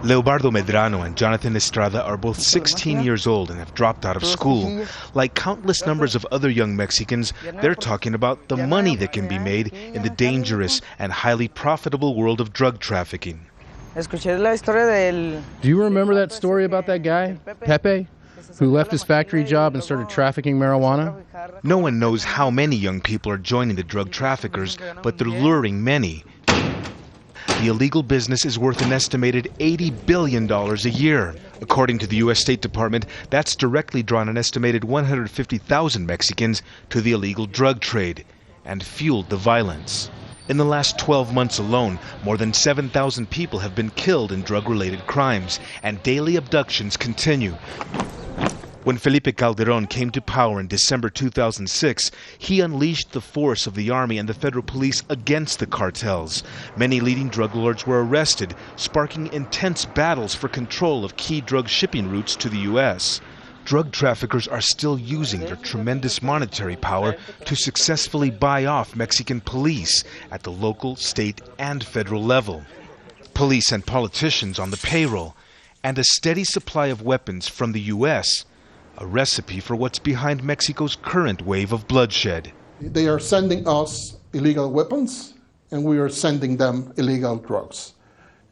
Leobardo Medrano and Jonathan Estrada are both 16 years old and have dropped out of school. Like countless numbers of other young Mexicans, they're talking about the money that can be made in the dangerous and highly profitable world of drug trafficking. Do you remember that story about that guy, Pepe, who left his factory job and started trafficking marijuana? No one knows how many young people are joining the drug traffickers, but they're luring many. The illegal business is worth an estimated $80 billion a year. According to the U.S. State Department, that's directly drawn an estimated 150,000 Mexicans to the illegal drug trade and fueled the violence. In the last 12 months alone, more than 7,000 people have been killed in drug-related crimes, and daily abductions continue. When Felipe Calderón came to power in December 2006, he unleashed the force of the army and the federal police against the cartels. Many leading drug lords were arrested, sparking intense battles for control of key drug shipping routes to the U.S. Drug traffickers are still using their tremendous monetary power to successfully buy off Mexican police at the local, state, and federal level. Police and politicians on the payroll, and a steady supply of weapons from the U.S., a recipe for what's behind Mexico's current wave of bloodshed. They are sending us illegal weapons, and we are sending them illegal drugs.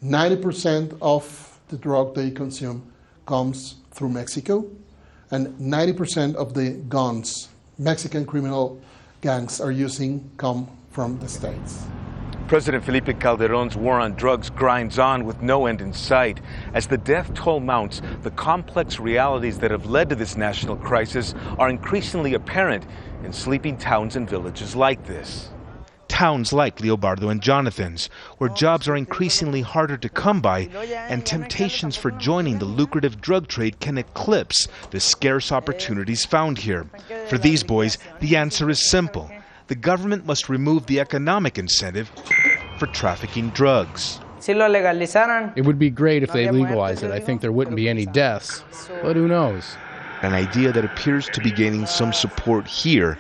90% of the drug they consume comes through Mexico, and 90% of the guns Mexican criminal gangs are using come from the States. President Felipe Calderón's war on drugs grinds on with no end in sight. As the death toll mounts, the complex realities that have led to this national crisis are increasingly apparent in sleeping towns and villages like this. Towns like Leobardo and Jonathan's, where jobs are increasingly harder to come by and temptations for joining the lucrative drug trade can eclipse the scarce opportunities found here. For these boys, the answer is simple. The government must remove the economic incentive for trafficking drugs. It would be great if they legalized it. I think there wouldn't be any deaths, but who knows? An idea that appears to be gaining some support here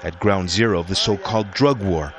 at ground zero of the so-called drug war,